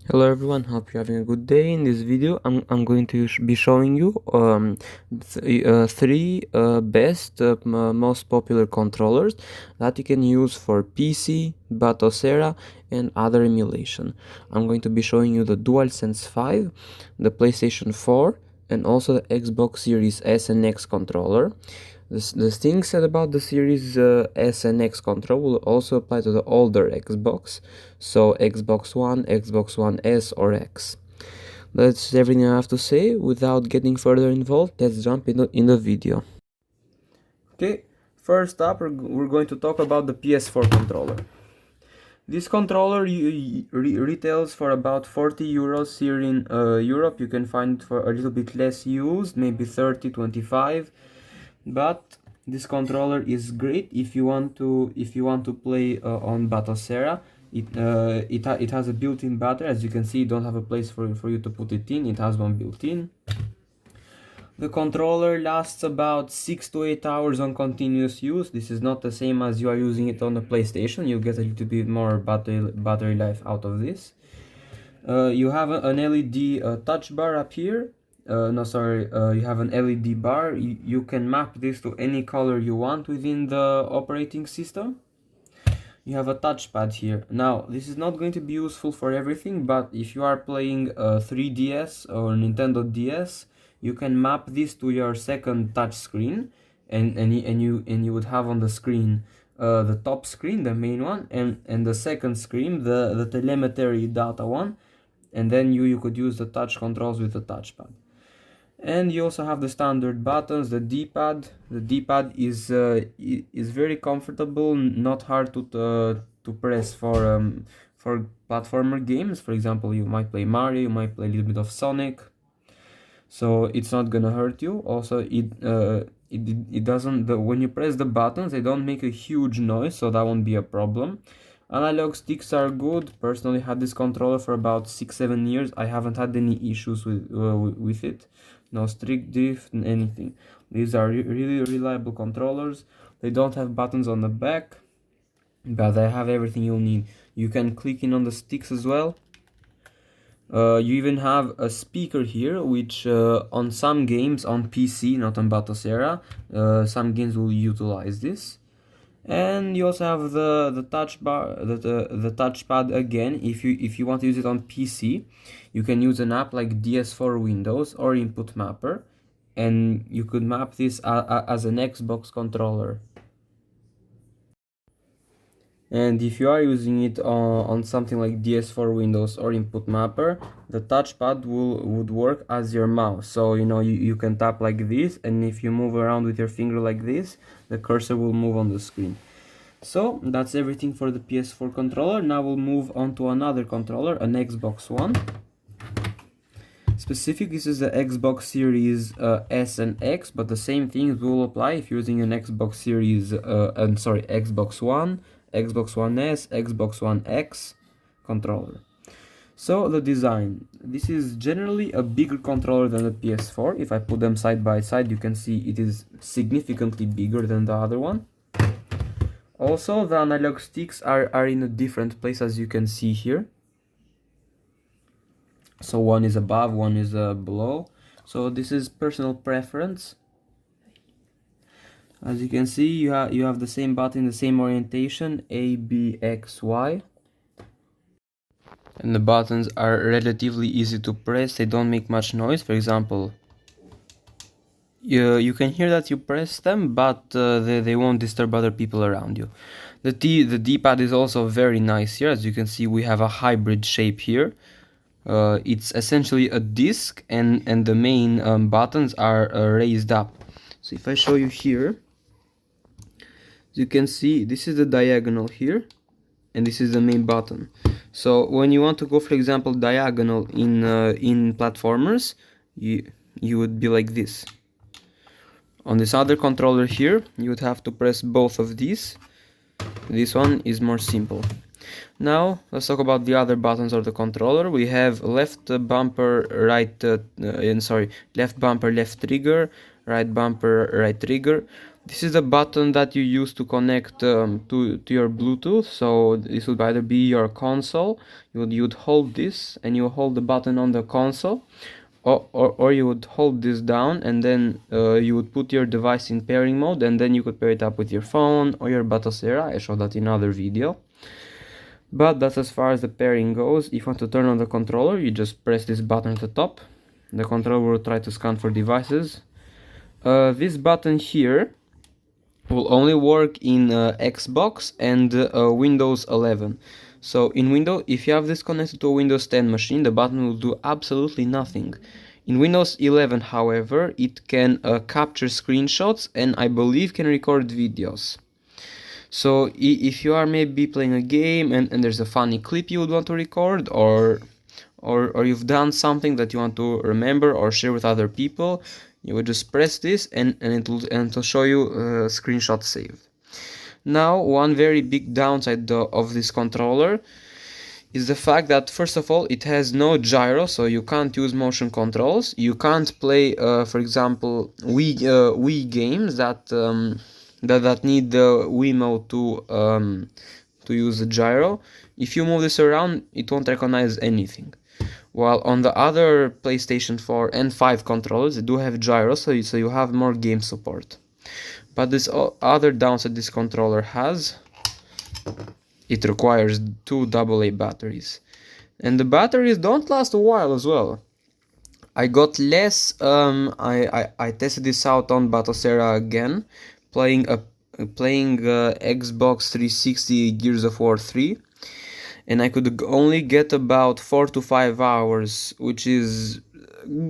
Hello everyone, hope you're having a good day. In this video I'm going to be showing you three best most popular controllers that you can use for PC, Batocera and other emulation. I'm going to be showing you the DualSense 5, the PlayStation 4 and also the Xbox Series S and X controller. The thing said about the Series S and X control will also apply to the older Xbox, so Xbox One, Xbox One S or X. That's everything I have to say. Without getting further involved, let's jump in the video. Okay, first up we're going to talk about the PS4 controller. This controller retails for about 40 euros here in Europe. You can find it for a little bit less used, maybe 30, 25. But this controller is great if you want to play on Batocera. It has a built-in battery. As you can see, you don't have a place for you to put it in. It has one built-in. The controller lasts about 6 to 8 hours on continuous use. This is not the same as you are using it on the PlayStation. You get a little bit more battery life out of this. You have an LED touch bar up here. You have an LED bar. You can map this to any color you want within the operating system. You have a touchpad here. Now, this is not going to be useful for everything, but if you are playing 3DS or Nintendo DS, you can map this to your second touch screen, and you would have on the screen the top screen, the main one, and the second screen, the telemetry data one, and then you could use the touch controls with the touchpad. And you also have the standard buttons, the D-pad. The D-pad is very comfortable, not hard to press for platformer games. For example, you might play Mario, you might play a little bit of Sonic, so it's not gonna hurt you. Also, it doesn't, when you press the buttons, they don't make a huge noise, so that won't be a problem. Analog sticks are good. Personally had this controller for about 6-7 years. I haven't had any issues with it. No strict drift, anything. These are really reliable controllers. They don't have buttons on the back, but they have everything you need. You can click in on the sticks as well. You even have a speaker here, which on some games on PC, not on Batocera, some games will utilize this. And you also have the touch bar, the touchpad again. If you want to use it on PC, you can use an app like DS4 Windows or Input Mapper, and you could map this as an Xbox controller. And if you are using it on something like DS4 Windows or Input Mapper, the touchpad would work as your mouse. So you can tap like this, and if you move around with your finger like this, the cursor will move on the screen. So that's everything for the PS4 controller. Now we'll move on to another controller, an Xbox One. Specific, this is the Xbox Series S and X, but the same things will apply if you're using an Xbox Series, Xbox One, Xbox One S, Xbox One X controller. So the design, this is generally a bigger controller than the PS4. If I put them side by side, you can see it is significantly bigger than the other one. Also, the analog sticks are in a different place, as you can see here. So one is above, one is below. So this is personal preference. As you can see, you have the same button, the same orientation, A, B, X, Y. And the buttons are relatively easy to press. They don't make much noise. For example, you can hear that you press them, but they won't disturb other people around you. The D-pad is also very nice here. As you can see, we have a hybrid shape here. It's essentially a disc, and the main buttons are raised up. So if I show you here, as you can see, this is the diagonal here, and this is the main button. So when you want to go, for example, diagonal in platformers, you would be like this. On this other controller here, you would have to press both of these. This one is more simple. Now let's talk about the other buttons of the controller. We have left bumper, left bumper, left trigger, right bumper, right trigger. This is the button that you use to connect to your Bluetooth. So this would either be your console. You'd hold this and you hold the button on the console, or you would hold this down and then you would put your device in pairing mode, and then you could pair it up with your phone or your Batocera. I showed that in another video. But that's as far as the pairing goes. If you want to turn on the controller, you just press this button at the top. The controller will try to scan for devices. This button here will only work in Xbox and Windows 11. So in Windows, if you have this connected to a Windows 10 machine, the button will do absolutely nothing. In Windows 11, however, it can capture screenshots and I believe can record videos. So if you are maybe playing a game and there's a funny clip you would want to record, or you've done something that you want to remember or share with other people, you would just press this and it'll show you a screenshot saved. Now, one very big downside of this controller is the fact that, first of all, it has no gyro, so you can't use motion controls. You can't play, for example, Wii games that need the Wiimote to use the gyro. If you move this around, it won't recognize anything. While on the other PlayStation 4 and 5 controllers, they do have gyro, so you have more game support. But this other downside this controller has, it requires 2 AA batteries. And the batteries don't last a while as well. I got less, I tested this out on Batocera again, playing Xbox 360 Gears of War 3. And I could only get about 4 to 5 hours, which is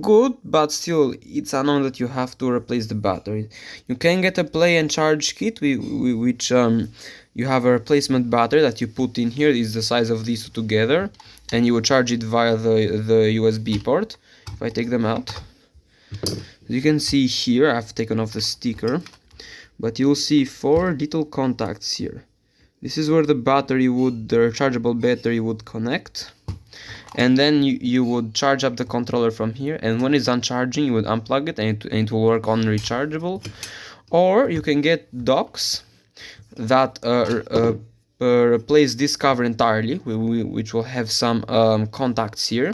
good, but still it's annoying that you have to replace the battery. You can get a play and charge kit which you have a replacement battery that you put in here. Is the size of these two together, and you will charge it via the USB port. If I take them out, you can see here I've taken off the sticker, but you'll see 4 little contacts here. This is where the rechargeable battery would connect, and then you would charge up the controller from here, and when it's done charging you would unplug it and it will work on rechargeable. Or you can get docks that replace this cover entirely, which will have some contacts here,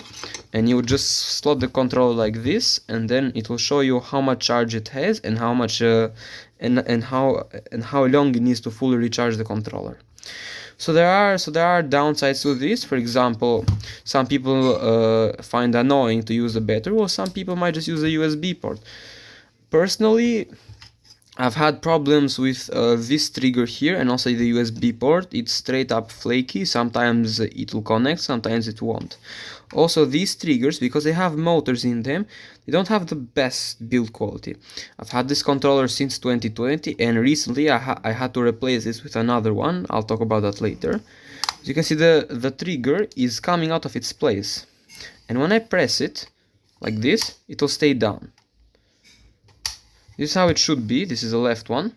and you would just slot the controller like this, and then it will show you how much charge it has and how much and how long it needs to fully recharge the controller. So there are downsides to this. For example, some people find annoying to use the battery, or some people might just use a USB port. Personally, I've had problems with this trigger here and also the USB port. It's straight up flaky. Sometimes it will connect, sometimes it won't. Also, these triggers, because they have motors in them, they don't have the best build quality. I've had this controller since 2020, and recently I had to replace this with another one. I'll talk about that later. As you can see, the trigger is coming out of its place, and when I press it like this, it will stay down. This is how it should be. This is the left one.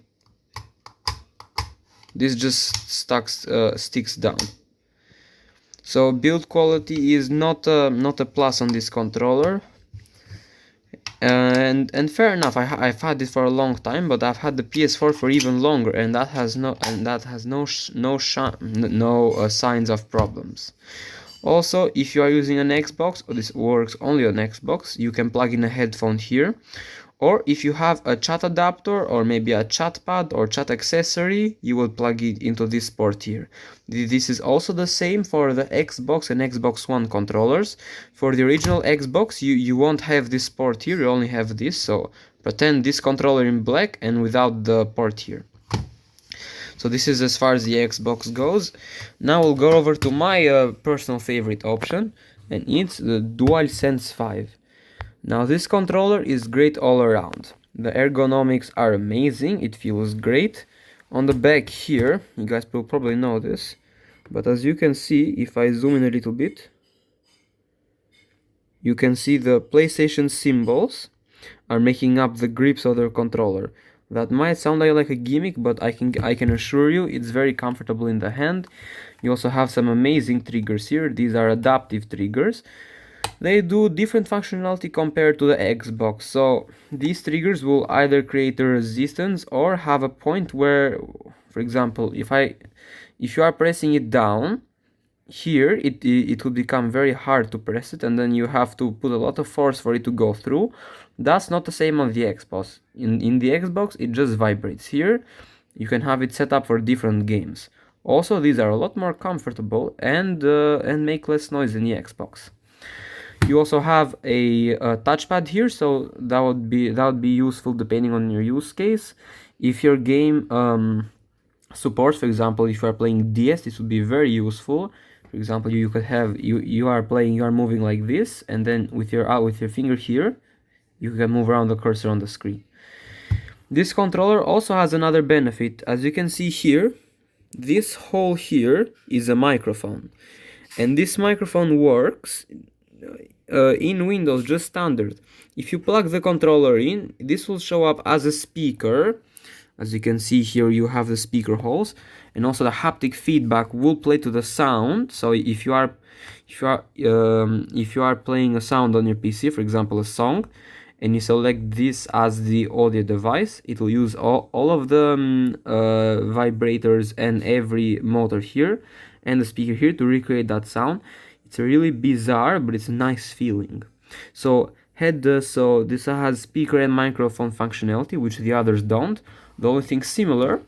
This just sticks down. So build quality is not a plus on this controller. And fair enough. I've had it for a long time, but I've had the PS4 for even longer, and that has no signs of problems. Also, if you are using an Xbox, or this works only on Xbox, you can plug in a headphone here. Or if you have a chat adapter or maybe a chat pad or chat accessory, you will plug it into this port here. This is also the same for the Xbox and Xbox One controllers. For the original Xbox, you won't have this port here, you only have this. So pretend this controller in black and without the port here. So this is as far as the Xbox goes. Now we'll go over to my personal favorite option, and it's the DualSense 5. Now this controller is great all around. The ergonomics are amazing, it feels great. On the back here, you guys will probably know this, but as you can see, if I zoom in a little bit, you can see the PlayStation symbols are making up the grips of the controller. That might sound like a gimmick, but I can assure you it's very comfortable in the hand. You also have some amazing triggers here. These are adaptive triggers. they do different functionality compared to the Xbox. So these triggers will either create a resistance or have a point where, for example, if you are pressing it down here, it will become very hard to press it, and then you have to put a lot of force for it to go through. That's not the same on the Xbox. In the Xbox, it just vibrates. Here you can have it set up for different games. Also, these are a lot more comfortable and make less noise than the Xbox. You also have a touchpad here, so that would be useful depending on your use case. If your game supports, for example, if you are playing DS, this would be very useful. For example, you could have you are moving like this, and then with your finger here, you can move around the cursor on the screen. This controller also has another benefit. As you can see here, this hole here is a microphone, and this microphone works in Windows just standard. If you plug the controller in, this will show up as a speaker. As you can see here, you have the speaker holes, and also the haptic feedback will play to the sound. So if you are playing a sound on your PC, for example a song, and you select this as the audio device, it will use all of the vibrators and every motor here and the speaker here to recreate that sound. It's really bizarre, but it's a nice feeling. So this has speaker and microphone functionality, which the others don't. The only thing similar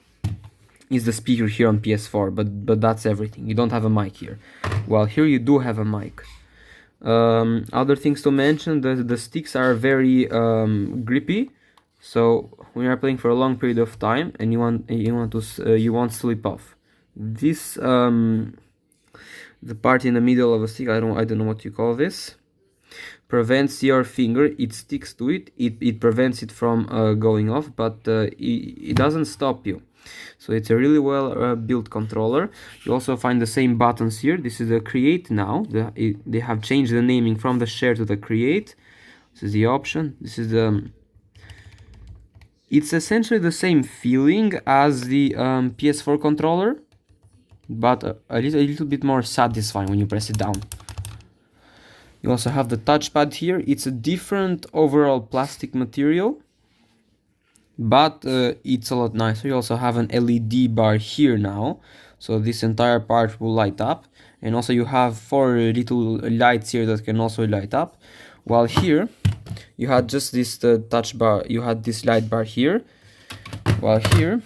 is the speaker here on PS4, but that's everything. You don't have a mic here. While here you do have a mic. Other things to mention: the sticks are very grippy. So when you are playing for a long period of time and you won't slip off. This the part in the middle of a stick, I don't know what you call this, prevents your finger, it sticks to it prevents it from going off, but it doesn't stop you. So it's a really well built controller. You also find the same buttons here. This is the create now. They have changed the naming from the share to the create. This is the option. This is the it's essentially the same feeling as the PS4 controller, but a little bit more satisfying when you press it down. You also have the touchpad here. It's a different overall plastic material, but it's a lot nicer. You also have an LED bar here now, so this entire part will light up, and also you have 4 little lights here that can also light up. While here you had just this touch bar, you had this light bar here, while here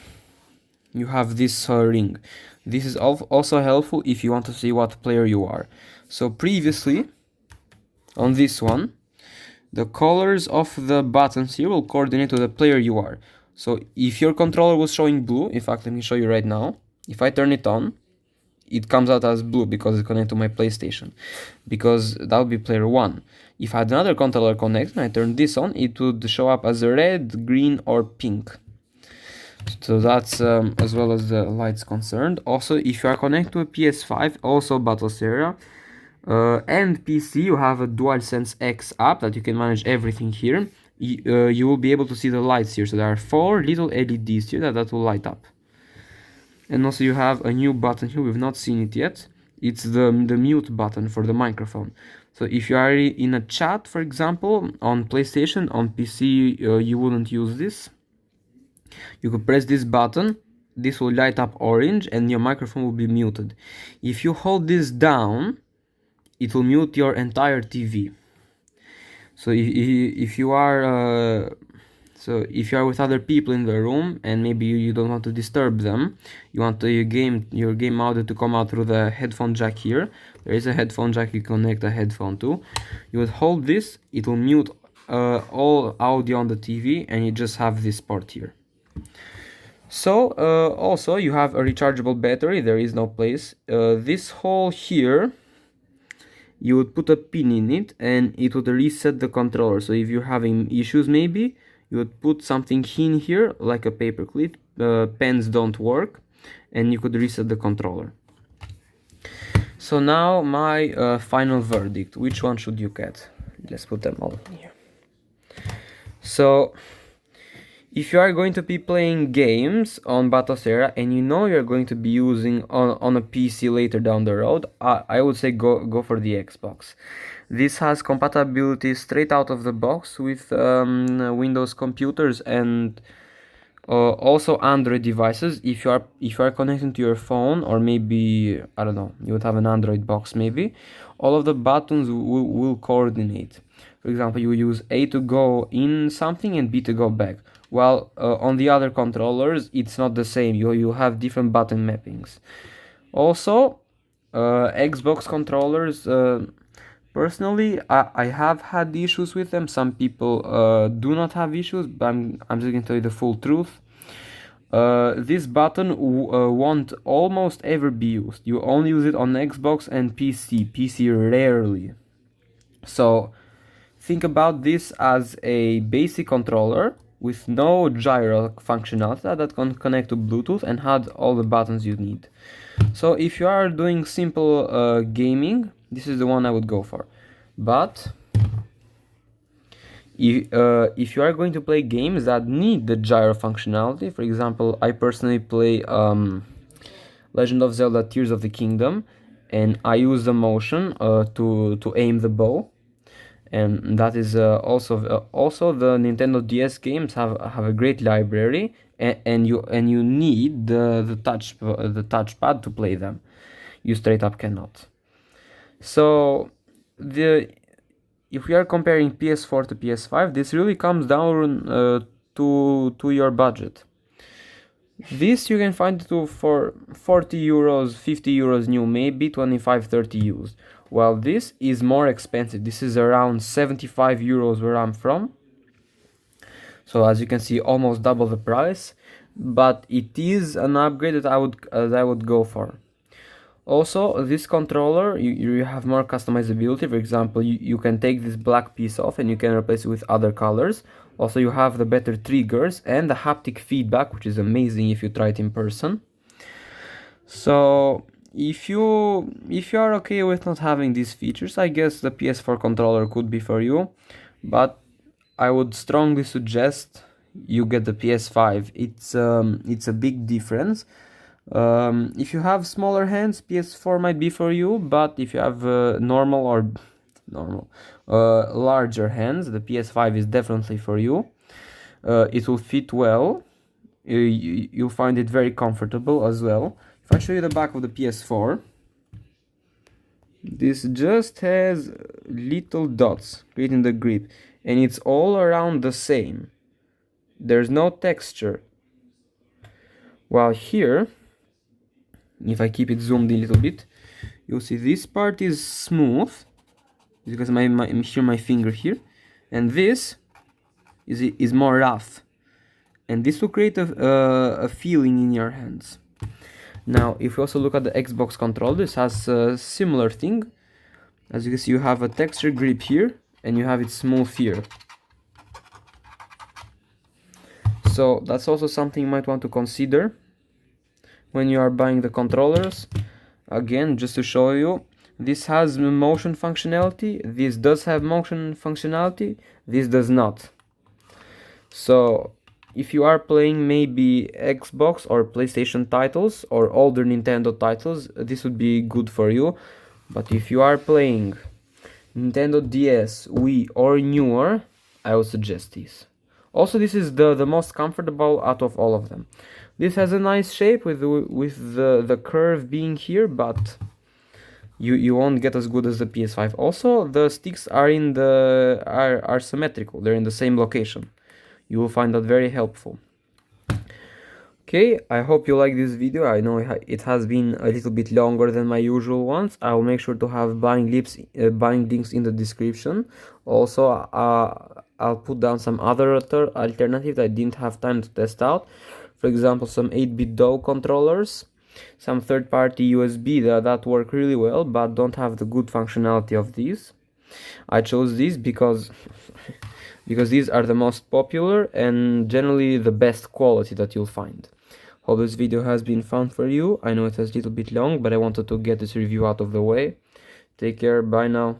you have this ring. This is also helpful if you want to see what player you are. So previously on this one, the colors of the buttons here will coordinate to the player you are. So if your controller was showing blue, in fact, let me show you right now. If I turn it on, it comes out as blue because it's connected to my PlayStation, because that would be player 1. If I had another controller connected and I turned this on, it would show up as red, green, or pink. So that's as well as the lights concerned. Also, if you are connected to a PS5, also Batocera and PC, you have a DualSense X app that you can manage everything here. You will be able to see the lights here. So there are 4 little LEDs here that will light up. And also you have a new button here. We've not seen it yet. It's the mute button for the microphone. So if you are in a chat, for example, on PlayStation, on PC, you wouldn't use this. You could press this button, this will light up orange, and your microphone will be muted. If you hold this down, it will mute your entire TV. So if you are with other people in the room and maybe you don't want to disturb them, you want your game audio to come out through the headphone jack here. There is a headphone jack you connect a headphone to. You would hold this, it will mute all audio on the TV, and you just have this port here. So also you have a rechargeable battery. There is no place. This hole here, you would put a pin in it and it would reset the controller. So if you're having issues, maybe you would put something in here like a paper clip. Pens don't work, and you could reset the controller. So now my final verdict. Which one should you get? Let's put them all in here. So If you are going to be playing games on Batocera and you know you're going to be using on a PC later down the road, I would say go for the Xbox. This has compatibility straight out of the box with Windows computers and also Android devices. If you are connecting to your phone, or maybe I don't know, you would have an Android box maybe, all of the buttons will coordinate. For example, you use A to go in something and B to go back. While on the other controllers, it's not the same. You have different button mappings. Also, Xbox controllers. Personally, I have had issues with them. Some people do not have issues, but I'm just gonna tell you the full truth. This button won't almost ever be used. You only use it on Xbox and PC. PC rarely. So think about this as a basic controller with no gyro functionality that can connect to Bluetooth and had all the buttons you need. So if you are doing simple gaming, this is the one I would go for. But if you are going to play games that need the gyro functionality, for example, I personally play Legend of Zelda Tears of the Kingdom, and I use the motion to aim the bow. And that is also the Nintendo DS games have a great library, and you need the touchpad to play them. You straight up cannot. So if we are comparing PS4 to PS5, this really comes down to your budget. This you can find for 40 euros, 50 euros new, maybe 25, 30 used. While this is more expensive. This is around 75 euros where I'm from. So as you can see, almost double the price. But it is an upgrade that I would go for. Also, this controller, you have more customizability. For example, you can take this black piece off and you can replace it with other colors. Also, you have the better triggers and the haptic feedback, which is amazing if you try it in person. So if you are okay with not having these features, I guess the PS4 controller could be for you. But I would strongly suggest you get the PS5. It's a big difference. If you have smaller hands, PS4 might be for you, but if you have larger hands, the PS5 is definitely for you. It will fit well. You'll find it very comfortable as well. If I show you the back of the PS4, this just has little dots creating the grip, and it's all around the same. There's no texture. While here, if I keep it zoomed in a little bit, you'll see this part is smooth, because my finger here, and this is more rough, and this will create a feeling in your hands. Now, if you also look at the Xbox controller, this has a similar thing. As you can see, you have a texture grip here, and you have it smooth here. So that's also something you might want to consider when you are buying the controllers. Again, just to show you, this has motion functionality, this does have motion functionality, this does not. So if you are playing maybe Xbox or PlayStation titles or older Nintendo titles, this would be good for you. But if you are playing Nintendo DS, Wii or newer, I would suggest this. Also, this is the most comfortable out of all of them. This has a nice shape with the curve being here, but you won't get as good as the PS5. Also, the sticks are are symmetrical. They're in the same location. You will find that very helpful. Okay, I hope you like this video. I know it has been a little bit longer than my usual ones. I will make sure to have buying links in the description. Also, I'll put down some other alternatives I didn't have time to test out. For example, some 8-bit DOE controllers, some third-party USB that work really well but don't have the good functionality of these. I chose these because these are the most popular and generally the best quality that you'll find. Hope this video has been fun for you. I know it was a little bit long, but I wanted to get this review out of the way. Take care, bye now.